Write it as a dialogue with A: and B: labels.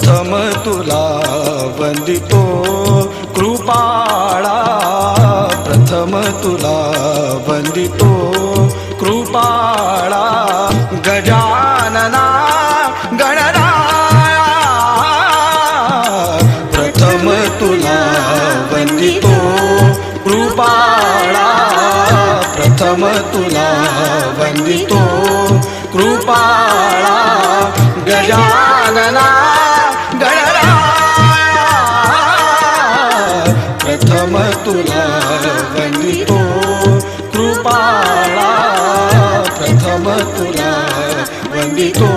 A: प्रथम तुला वंदितो कृपाळा, प्रथम तुला वंदितो कृपाळा, गजानना गणराया, प्रथम तुला वंदितो कृपाळा, प्रथम तुला वंदितो कृपाळा, गजानना गणराया, प्रथम तुला वंदितो कृपाळा, प्रथम तुला वंदितो